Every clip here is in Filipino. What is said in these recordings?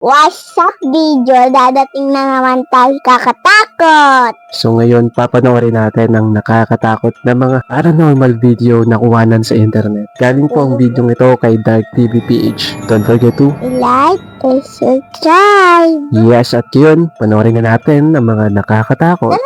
What's up video? Dadating na naman tayo kakatakot. So ngayon, papanoorin natin ang nakakatakot na mga paranormal video na kuhanan sa internet. Galing po ang video ito kay Dark TV PH. Don't forget to Like and subscribe. yes at yun, panoorin na natin ang mga nakakatakot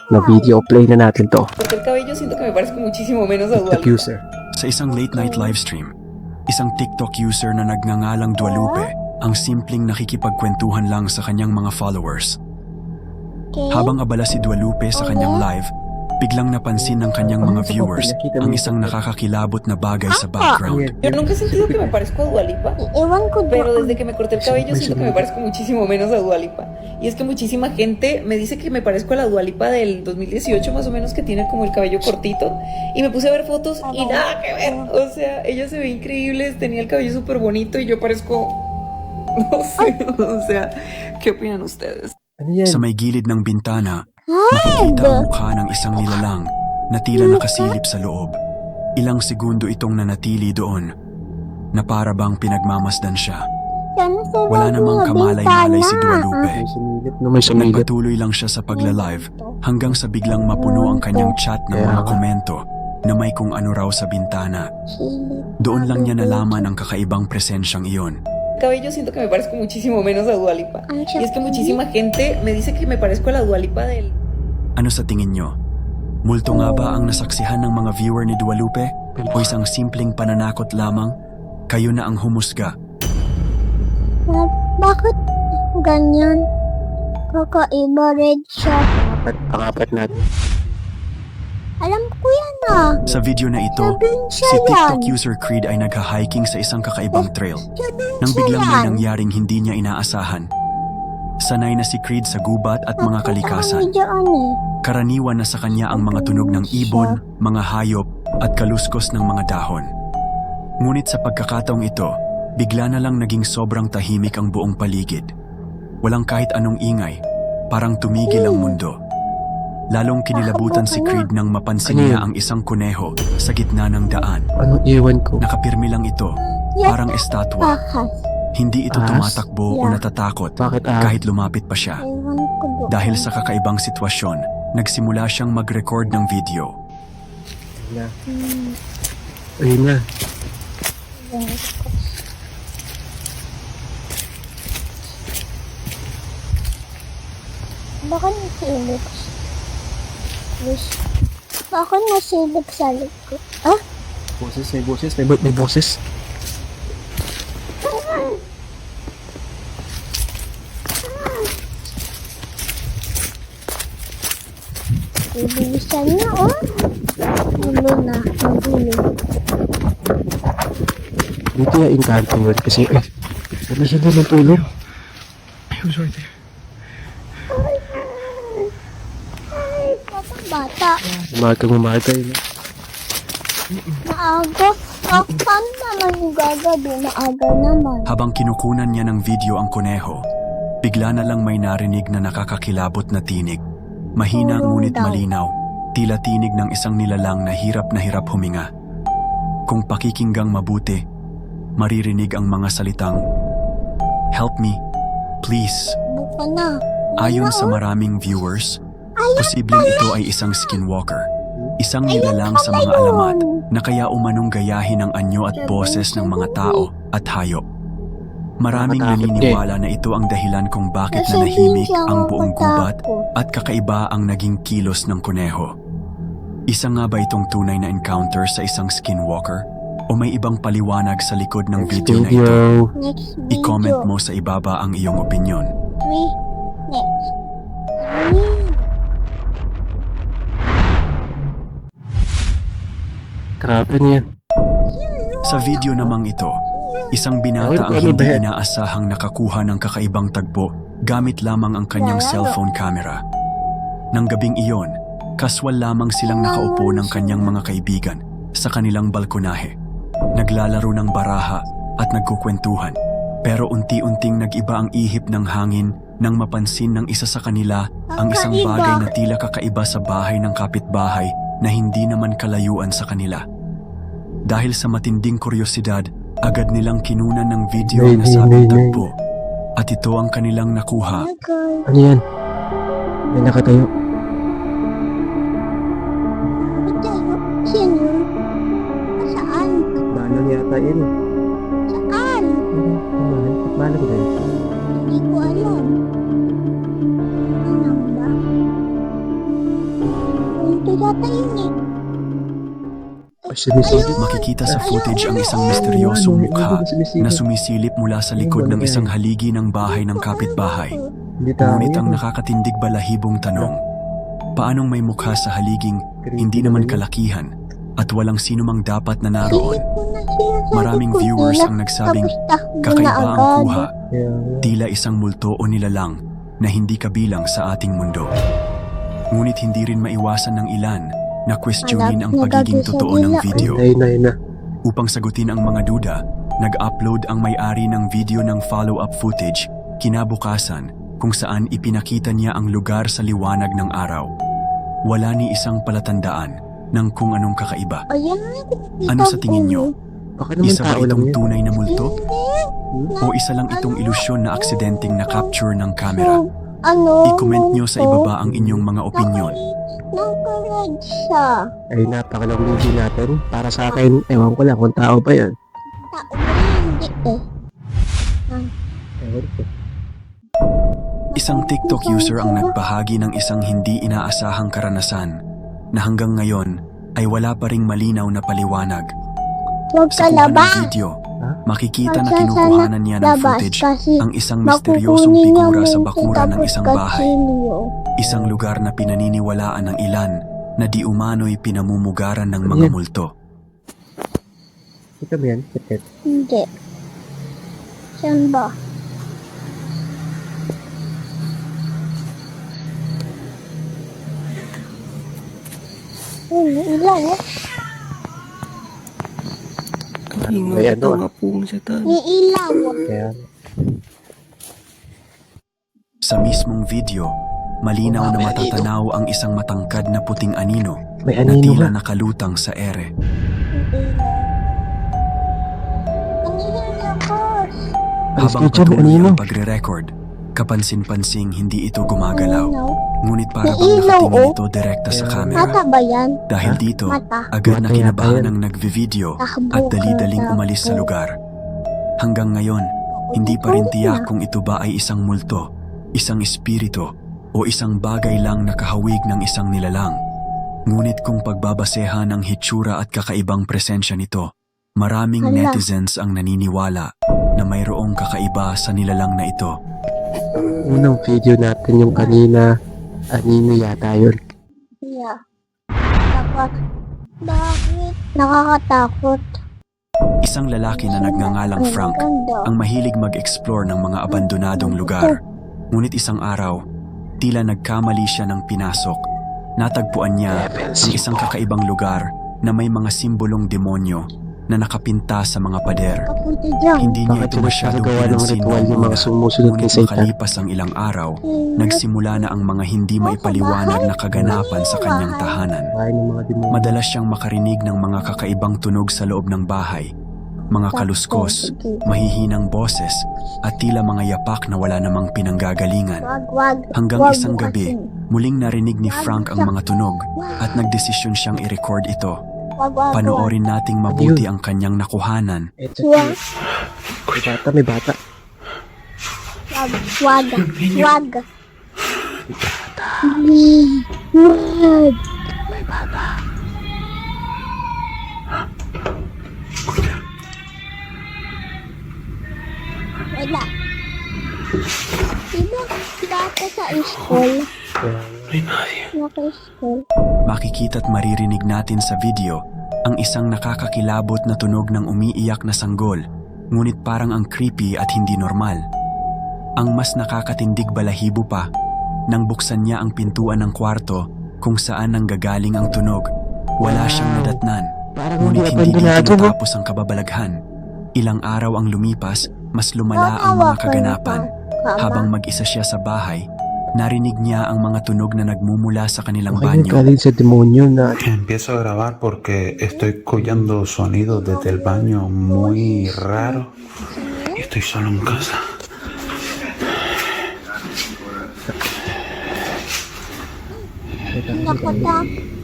na video. Play na natin to. Porque el cabello siento que me parezco muchísimo menos a Dua The Lipa. Fuser. Sa isang late-night livestream, isang TikTok user na nagngangalang Dualupe ang simpleng nakikipagkwentuhan lang sa kanyang mga followers. Okay. Habang abala si Dualupe sa kanyang live, biglang napansin ng kanyang mga viewers ang isang nakakakilabot na bagay sa background. Yo nunca he sentido que me parezco a Dua Lipa, Iwan ko pero doon. desde que me corté el cabello siento que me parezco muchísimo menos a Dua Lipa. Y es que muchísima gente me dice que me parezco a la Dua Lipa del 2018 más o menos, que tiene como el cabello cortito. Y me puse a ver fotos y nada que ver. O sea, ella se ve increíble, tenía el cabello súper bonito y yo parezco... No sé, o sea, ¿qué opinan ustedes? Ano yan? Sa may gilid ng bintana, makikita ang mukha ng isang nilalang na tila nakasilip sa loob. Ilang segundo itong nanatili doon, na para bang pinagmamasdan siya. Sana sa Wala namang kamalay-malay si Dualupe. May sumilip no, may sumilip. Nagpatuloy lang siya sa pagla-live hanggang sa biglang mapuno ang kanyang chat ng mga komento na may kung ano raw sa bintana. Doon lang niya nalaman ang kakaibang presensyang iyon. Cabello siento que me parezco muchísimo menos a Dua Lipa. Y es que muchísima gente me dice que me parezco a la Dua Lipa del... Ano sa tingin nyo? Multo nga ba ang nasaksihan ng mga viewer ni Dualupe? O isang simpleng pananakot lamang? Kayo na ang humusga. Bakit ganyan? Kakaiba red siya. Pangapat natin. Alam ko yan ah. Sa video na ito, Sabihin siya si yan. TikTok user Creed ay nagha-hiking sa isang kakaibang trail. Sabihin Nang siya biglang may yan. nangyaring hindi niya inaasahan. Sanay na si Creed sa gubat at mga kalikasan. Diyan eh. Karaniwan na sa kanya ang mga tunog ng ibon, mga hayop, at kaluskos ng mga dahon. Ngunit sa pagkakataong ito, bigla na lang naging sobrang tahimik ang buong paligid. Walang kahit anong ingay, parang tumigil ang mundo. Lalong kinilabutan si Creed nang mapansin niya ang isang kuneho sa gitna ng daan. Anong iwan ko? Nakapirmi lang ito, parang estatwa. Ahas. Hindi ito Ahas? tumatakbo o Yeah. natatakot Bakit kahit lumapit pa siya. Iwan ko doon. Dahil sa kakaibang sitwasyon, nagsimula siyang mag-record ng video. Ayun na. Baka nasilip. Baka nasilip sa likod. Ah? Boses, may boses. May boses. Ibisan na oh. Ulo na. Magulo. Dito yung inkanto yun kasi wala siya doon ng tulog. Ay, I'm sorry. Batang bata. Umaga yun. Maaga. Paano naman yung gagabi? Maaga naman. Habang kinukunan niya ng video ang kuneho, bigla na lang may narinig na nakakakilabot na tinig. Mahina ngunit malinaw, tila tinig ng isang nilalang na hirap huminga. Kung pakikinggang mabuti, maririnig ang mga salitang, "Help me, please." Buka na. Ayon sa maraming viewers, posibleng ito ay isang skinwalker, isang nilalang sa mga alamat na kaya umanong gayahin ang anyo at boses ng mga tao at hayop. Maraming naniniwala na ito ang dahilan kung bakit nanahimik ang buong gubat at kakaiba ang naging kilos ng kuneho. Isa nga ba itong tunay na encounter sa isang skinwalker? O may ibang paliwanag sa likod ng video na ito? Next video. I-comment mo sa ibaba ang iyong opinyon. Next. Grabe niya. Sa video namang ito, isang binata ang hindi inaasahang nakakuha ng kakaibang tagpo gamit lamang ang kanyang cellphone camera. Nang gabing iyon, kaswal lamang silang nakaupo ng kanyang mga kaibigan sa kanilang balkonahe. Naglalaro ng baraha at nagkukwentuhan. Pero unti-unting nag-iba ang ihip ng hangin nang mapansin ng isa sa kanila ang isang bagay na tila kakaiba sa bahay ng kapitbahay na hindi naman kalayuan sa kanila. Dahil sa matinding kuryosidad, agad nilang kinunan ng video na sabing tagpo. At ito ang kanilang nakuha. God. Ano yan? May nakatayo. Ito, sino yun? Saan? Manang yata yan eh. Saan? Manang ba yun? Hindi ko alam. Ano ba? Ito yata yun eh. Sumisilip. Makikita sa footage ang isang misteryosong mukha na sumisilip mula sa likod ng isang haligi ng bahay ng kapitbahay. Hindi tao Ngunit ang yan. nakakatindig balahibong tanong, paanong may mukha sa haliging hindi naman kalakihan at walang sinumang dapat na naroon? Maraming viewers ang nagsabing kakaiba ang kuha, Kaya, tila isang multo o nilalang na hindi kabilang sa ating mundo. Ngunit hindi rin maiwasan ng ilan na questionin ang pagiging totoo ng video. ayun na. Upang sagutin ang mga duda, nag-upload ang may-ari ng video ng follow-up footage kinabukasan kung saan ipinakita niya ang lugar sa liwanag ng araw. Wala ni isang palatandaan ng kung anong kakaiba. Ayan. Ano sa tingin nyo? Baka naman Isa ba tao lang itong yun. tunay na multo? O isa lang itong ilusyon na aksidenteng na-capture ng camera? Ano? I-comment nyo sa ibaba ang inyong mga opinyon. Nakared siya. Ay, napakalang video natin. Para sa akin, ewan ko lang kung tao ba yan. Tao ba hindi eh. Ewan ko. Isang TikTok user ang nagbahagi ng isang hindi inaasahang karanasan na hanggang ngayon ay wala pa ring malinaw na paliwanag. Huwag Sa ka kuha ng labas. video, makikita na Huwag ka kinukuhanan niya ng labas footage kasi ang isang misteryosong makukunin figura niya sa yung bakura ng isang bahay. kutsilyo. Isang lugar na pinaniniwalaan ng ilan na di umano'y pinamumugaran ng mga Ayan. multo. Ito ba yan? Ito. Hindi. Saan ba? Ilan eh? May ano. May ilaw. Kaya, Sa mismong video, malinaw na matatanaw ang isang matangkad na puting anino may na anino tila nga. nakalutang sa ere. Ang lakas. Habang Dyan, may patuloy anino. ang pagre-record, kapansin-pansing hindi ito gumagalaw. Ilaw. Ngunit para May bang ilaw, nakatingin oh. ito direkta sa Kaya- camera. Mata ba yan? Dahil Ha? dito, Mata. agad na Mata yata kinabahan yan. ang nagvi-video Takbo at ka, dali-daling umalis sa takbo. lugar. Hanggang ngayon, hindi pa rin tiyak kung ito ba ay isang multo, isang espiritu, o isang bagay lang na kahawig ng isang nilalang. Ngunit kung pagbabasehan ang hitsura at kakaibang presensya nito, maraming Hala. netizens ang naniniwala na mayroong kakaiba sa nilalang na ito. Unang video natin yung kanina, anino yata yun. Yeah. Bakit? Nakakatakot. Isang lalaki na nagngangalang Frank ang mahilig mag-explore ng mga abandonadong lugar. Ngunit isang araw, tila nagkamali siya ng pinasok. Natagpuan niya ang isang kakaibang lugar na may mga simbolong demonyo na nakapinta sa mga pader. Kapunta dyan. Hindi niya Bakit ito sila masyadong nagagawa ng pinansin ritual noong yung mga una. sumusunod kay Ngunit Satan? makalipas ang ilang araw, nagsimula na ang mga hindi maipaliwanag na kaganapan sa kanyang tahanan. Bahay ng mga demonyo. Madalas siyang makarinig ng mga kakaibang tunog sa loob ng bahay, mga kaluskos, mahihinang boses, at tila mga yapak na wala namang pinanggagalingan. Wag. Hanggang Wag isang mo gabi, kasi. muling narinig ni Frank ang mga tunog at nagdesisyon siyang i-record ito. Wag. Panoorin nating mabuti ang kanyang nakuhanan. Ito, Wag. may bata. Wag. Wag. Wag. May bata. Wala. Diba dati sa school? Naka-school. Makikita't maririnig natin sa video ang isang nakakakilabot na tunog ng umiiyak na sanggol, ngunit parang ang creepy at hindi normal. Ang mas nakakatindig balahibo pa, nang buksan niya ang pintuan ng kwarto kung saan nanggagaling ang tunog. Wala siyang nadatnan, Parang ngunit hindi hindi dito abandonado, no? natapos ang kababalaghan. Ilang araw ang lumipas, mas lumala ang mga kaganapan. Habang mag-isa siya sa bahay, narinig niya ang mga tunog na nagmumula sa kanilang Baka yung banyo. galing sa demonyo na Empiezo a grabar porque estoy escuchando sonidos desde el baño muy raro y estoy solo en casa.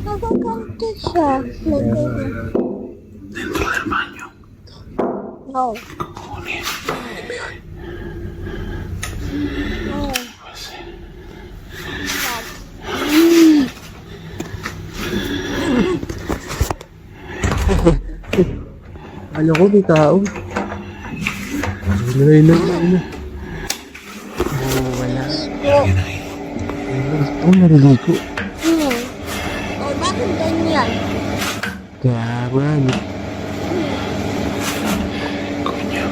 Nakaganti siya. Dentro del baño. No. Pues sí. Ano ko, may tao. Ayun na. Oh, wala. Oh, naliligo. Bakit ganyan? Kaya nga, ano. Coño.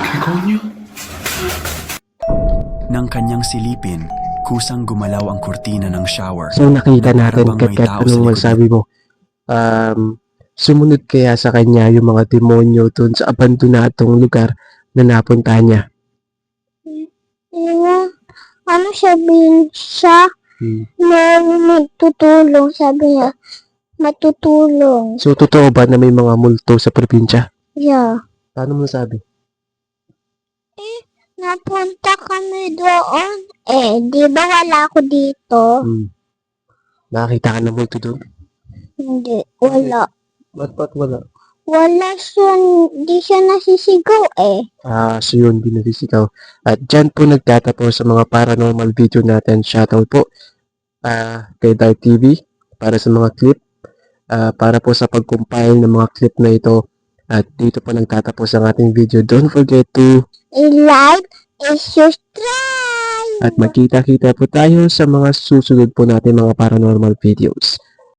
¿Qué coño? Nang kanyang silipin, kusang gumalaw ang kurtina ng shower. So nakita natin, Parang may Kat, tao sa anong likod masabi mo? Sumunod kaya sa kanya yung mga demonyo dun sa abandonadong lugar na napunta niya. Ano sabihin siya? May magtutulong, sabi niya. Matutulong. So totoo ba na may mga multo sa probinsya? Yeah. Paano mo nasabi? Napunta kami doon. Di ba wala ako dito? Nakakita ka ng multo doon? Hindi, wala. Ba't wala? Wala siya, di siya nasisigaw So yun, di nasisigaw. At dyan po nagtatapos sa mga paranormal video natin. Shoutout po kay Dark TV para sa mga clip. Para po sa pag-compile ng mga clip na ito. At dito po nagtatapos ang ating video. Don't forget to I-like and subscribe! at magkita-kita po tayo sa mga susunod po natin mga paranormal videos.